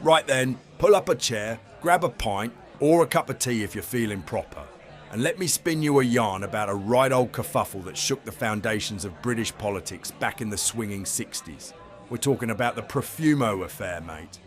Right then, pull up a chair, grab a pint, or a cup of tea if you're feeling proper, and let me spin you a yarn about a right old kerfuffle that shook the foundations of British politics back in the swinging 60s. We're talking about the Profumo Affair, mate.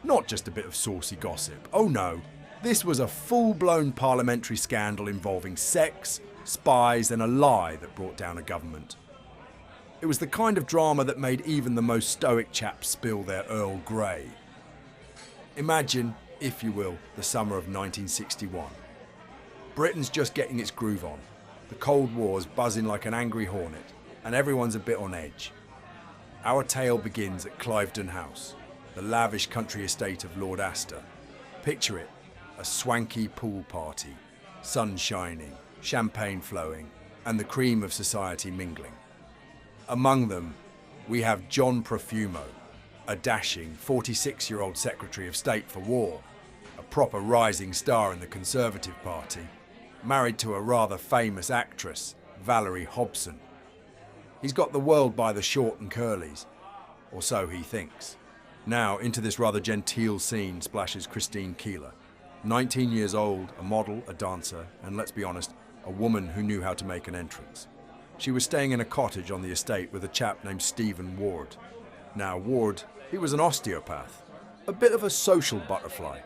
Not just a bit of saucy gossip. Oh no, this was a full-blown parliamentary scandal involving sex, spies, and a lie that brought down a government. It was the kind of drama that made even the most stoic chaps spill their Earl Grey. Imagine, if you will, the summer of 1961. Britain's just getting its groove on. The Cold War's buzzing like an angry hornet, and everyone's a bit on edge. Our tale begins at Cliveden House, the lavish country estate of Lord Astor. Picture it, a swanky pool party, sun shining, champagne flowing, and the cream of society mingling. Among them, we have John Profumo, a dashing 46-year-old Secretary of State for War, a proper rising star in the Conservative Party, married to a rather famous actress, Valerie Hobson. He's got the world by the short and curlies, or so he thinks. Now, into this rather genteel scene splashes Christine Keeler, 19 years old, a model, a dancer, and let's be honest, a woman who knew how to make an entrance. She was staying in a cottage on the estate with a chap named Stephen Ward. Now, Ward, he was an osteopath, a bit of a social butterfly,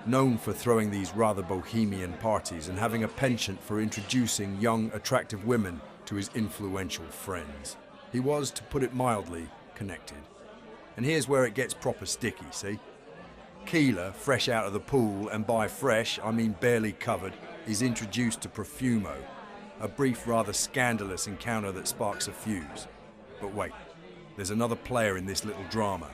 known for throwing these rather bohemian parties and having a penchant for introducing young, attractive women to his influential friends. He was, to put it mildly, connected. And here's where it gets proper sticky, see? Keeler, fresh out of the pool, and by fresh, I mean barely covered, is introduced to Profumo, a brief, rather scandalous encounter that sparks a fuse. But wait, there's another player in this little drama.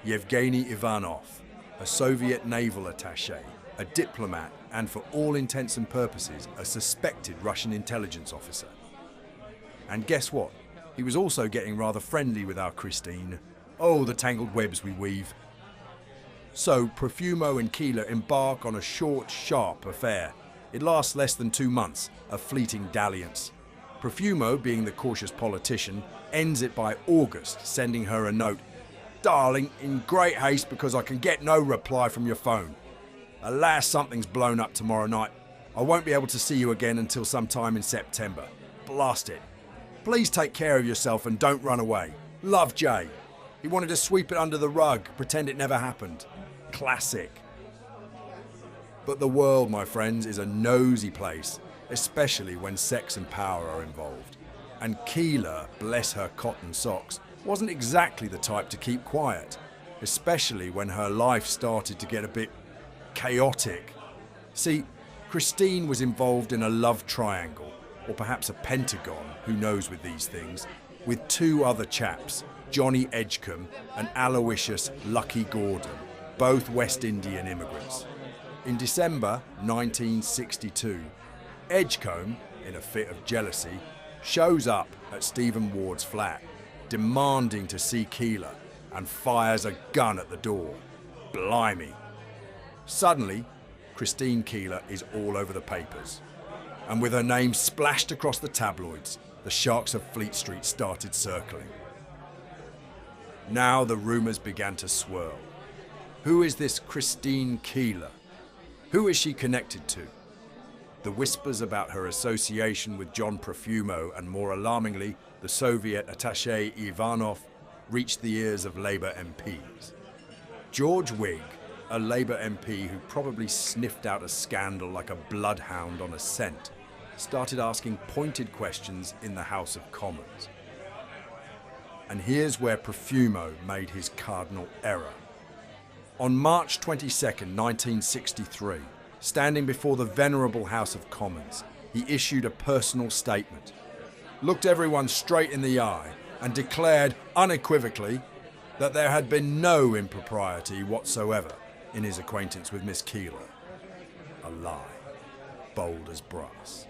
Yevgeny Ivanov, a Soviet naval attaché, a diplomat, and for all intents and purposes, a suspected Russian intelligence officer. And guess what? He was also getting rather friendly with our Christine. Oh, the tangled webs we weave. So Profumo and Keeler embark on a short, sharp affair. It lasts less than 2 months, a fleeting dalliance. Profumo, being the cautious politician, ends it by August, sending her a note. Darling, in great haste because I can get no reply from your phone. Alas, something's blown up tomorrow night. I won't be able to see you again until sometime in September. Blast it. Please take care of yourself and don't run away. Love, Jay. He wanted to sweep it under the rug, pretend it never happened. Classic. But the world, my friends, is a nosy place, especially when sex and power are involved. And Keeler, bless her cotton socks, wasn't exactly the type to keep quiet, especially when her life started to get a bit chaotic. See, Christine was involved in a love triangle, or perhaps a pentagon, who knows with these things, with 2 other chaps, Johnny Edgecombe and Aloysius Lucky Gordon, both West Indian immigrants. In December 1962, Edgecombe, in a fit of jealousy, shows up at Stephen Ward's flat, demanding to see Keeler, and fires a gun at the door. Blimey. Suddenly, Christine Keeler is all over the papers. And with her name splashed across the tabloids, the Sharks of Fleet Street started circling. Now the rumours began to swirl. Who is this Christine Keeler? Who is she connected to? The whispers about her association with John Profumo and, more alarmingly, the Soviet attaché Ivanov reached the ears of Labour MPs. George Whig, a Labour MP who probably sniffed out a scandal like a bloodhound on a scent, started asking pointed questions in the House of Commons. And here's where Profumo made his cardinal error. On March 22nd, 1963, standing before the venerable House of Commons, he issued a personal statement, looked everyone straight in the eye, and declared unequivocally that there had been no impropriety whatsoever in his acquaintance with Miss Keeler. A lie, bold as brass.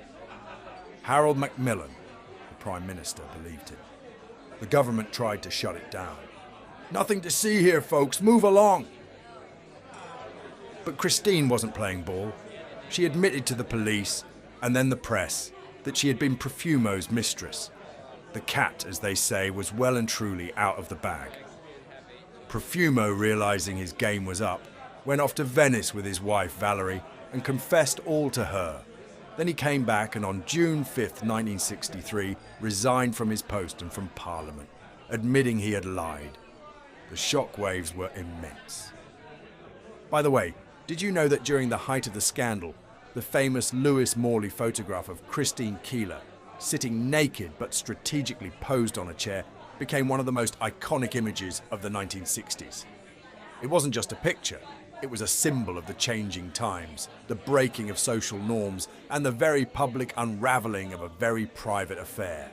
Harold Macmillan, the Prime Minister, believed him. The government tried to shut it down. Nothing to see here, folks, move along. But Christine wasn't playing ball. She admitted to the police, and then the press, that she had been Profumo's mistress. The cat, as they say, was well and truly out of the bag. Profumo, realizing his game was up, went off to Venice with his wife Valerie and confessed all to her. Then he came back and on June 5th, 1963, resigned from his post and from Parliament, admitting he had lied. The shockwaves were immense. By the way, did you know that during the height of the scandal, the famous Lewis Morley photograph of Christine Keeler, sitting naked but strategically posed on a chair, became one of the most iconic images of the 1960s? It wasn't just a picture, it was a symbol of the changing times, the breaking of social norms, and the very public unravelling of a very private affair.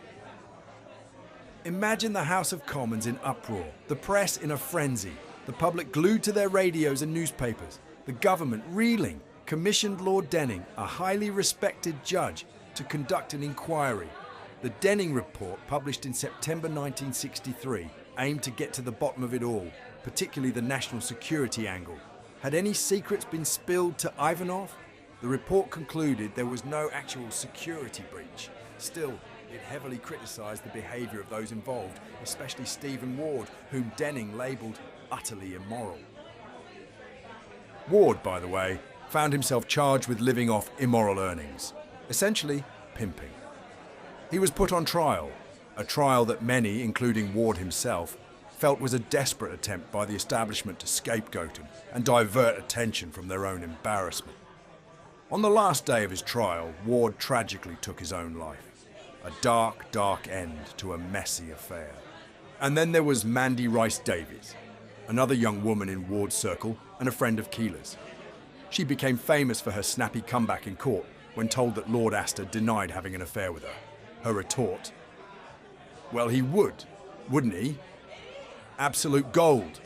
Imagine the House of Commons in uproar, the press in a frenzy, the public glued to their radios and newspapers, the government reeling, commissioned Lord Denning, a highly respected judge, to conduct an inquiry. The Denning report, published in September 1963, aimed to get to the bottom of it all, particularly the national security angle. Had any secrets been spilled to Ivanov? The report concluded there was no actual security breach. Still, it heavily criticised the behaviour of those involved, especially Stephen Ward, whom Denning labelled utterly immoral. Ward, by the way, found himself charged with living off immoral earnings, essentially pimping. He was put on trial, a trial that many, including Ward himself, felt was a desperate attempt by the establishment to scapegoat him and divert attention from their own embarrassment. On the last day of his trial, Ward tragically took his own life. A dark, dark end to a messy affair. And then there was Mandy Rice Davies, another young woman in Ward's circle and a friend of Keeler's. She became famous for her snappy comeback in court when told that Lord Astor denied having an affair with her. Her retort: well, he would, wouldn't he? Absolute gold.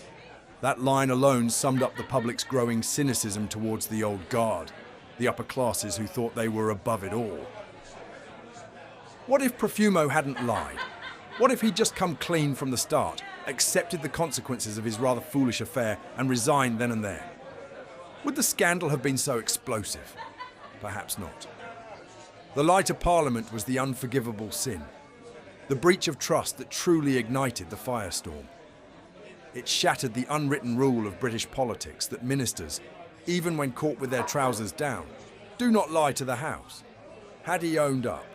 That line alone summed up the public's growing cynicism towards the old guard, the upper classes who thought they were above it all. What if Profumo hadn't lied? What if he'd just come clean from the start, accepted the consequences of his rather foolish affair and resigned then and there? Would the scandal have been so explosive? Perhaps not. The lie to Parliament was the unforgivable sin, the breach of trust that truly ignited the firestorm. It shattered the unwritten rule of British politics that ministers, even when caught with their trousers down, do not lie to the House. Had he owned up,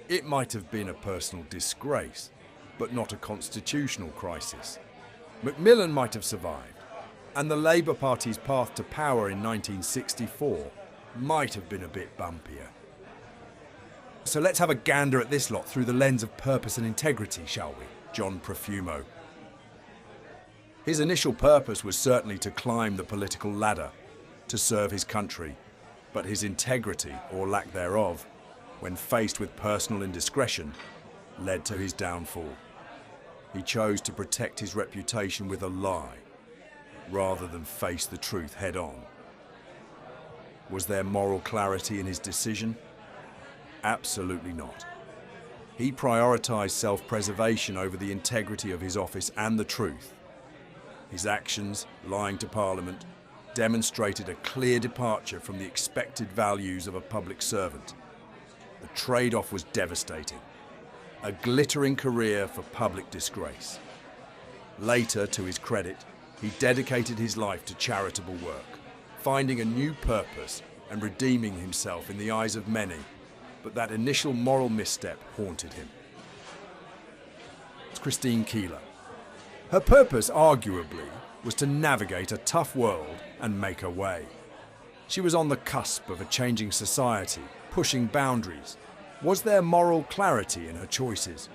it might have been a personal disgrace, but not a constitutional crisis. Macmillan might have survived, and the Labour Party's path to power in 1964 might have been a bit bumpier. So let's have a gander at this lot through the lens of purpose and integrity, shall we? John Profumo. His initial purpose was certainly to climb the political ladder, to serve his country, but his integrity, or lack thereof, when faced with personal indiscretion, led to his downfall. He chose to protect his reputation with a lie, rather than face the truth head-on. Was there moral clarity in his decision? Absolutely not. He prioritised self-preservation over the integrity of his office and the truth. His actions, lying to Parliament, demonstrated a clear departure from the expected values of a public servant. The trade-off was devastating. A glittering career for public disgrace. Later, to his credit, he dedicated his life to charitable work, finding a new purpose and redeeming himself in the eyes of many, but that initial moral misstep haunted him. It's Christine Keeler. Her purpose, arguably, was to navigate a tough world and make her way. She was on the cusp of a changing society, pushing boundaries. Was there moral clarity in her choices?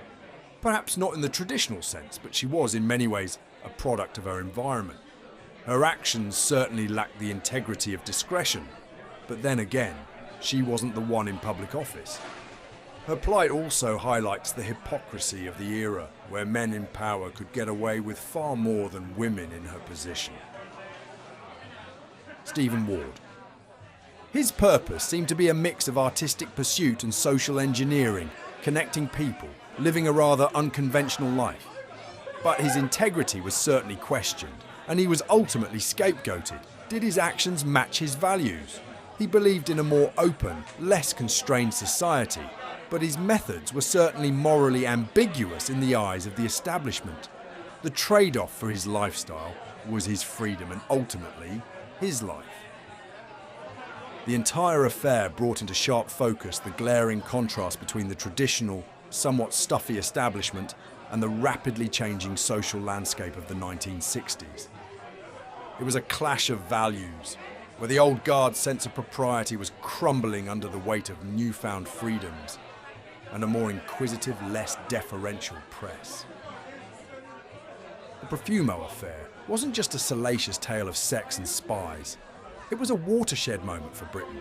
Perhaps not in the traditional sense, but she was in many ways a product of her environment. Her actions certainly lacked the integrity of discretion, but then again, she wasn't the one in public office. Her plight also highlights the hypocrisy of the era, where men in power could get away with far more than women in her position. Stephen Ward. His purpose seemed to be a mix of artistic pursuit and social engineering, connecting people, living a rather unconventional life. But his integrity was certainly questioned, and he was ultimately scapegoated. Did his actions match his values? He believed in a more open, less constrained society, but his methods were certainly morally ambiguous in the eyes of the establishment. The trade-off for his lifestyle was his freedom and ultimately his life. The entire affair brought into sharp focus the glaring contrast between the traditional, somewhat stuffy establishment and the rapidly changing social landscape of the 1960s. It was a clash of values, where the old guard's sense of propriety was crumbling under the weight of newfound freedoms and a more inquisitive, less deferential press. The Profumo Affair wasn't just a salacious tale of sex and spies. It was a watershed moment for Britain.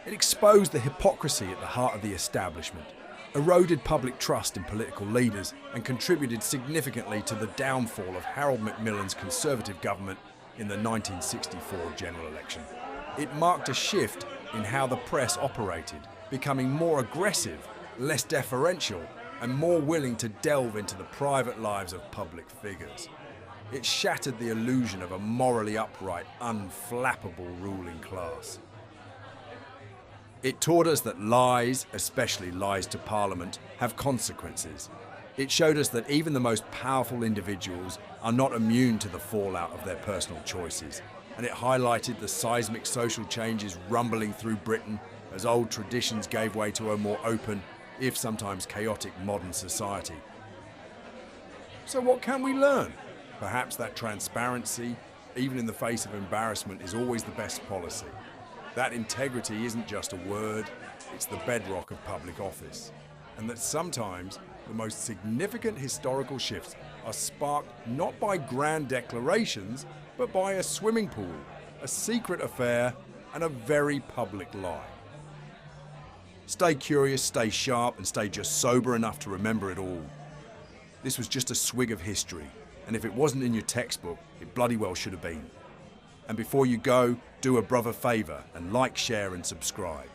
It exposed the hypocrisy at the heart of the establishment, eroded public trust in political leaders, and contributed significantly to the downfall of Harold Macmillan's Conservative government in the 1964 general election. It marked a shift in how the press operated, becoming more aggressive, less deferential, and more willing to delve into the private lives of public figures. It shattered the illusion of a morally upright, unflappable ruling class. It taught us that lies, especially lies to Parliament, have consequences. It showed us that even the most powerful individuals are not immune to the fallout of their personal choices. And it highlighted the seismic social changes rumbling through Britain as old traditions gave way to a more open, if sometimes chaotic, modern society. So what can we learn? Perhaps that transparency, even in the face of embarrassment, is always the best policy. That integrity isn't just a word, it's the bedrock of public office. And that sometimes the most significant historical shifts are sparked not by grand declarations, but by a swimming pool, a secret affair, and a very public lie. Stay curious, stay sharp, and stay just sober enough to remember it all. This was just a swig of history, and if it wasn't in your textbook, it bloody well should have been. And before you go, do a brother favour and like, share, and subscribe.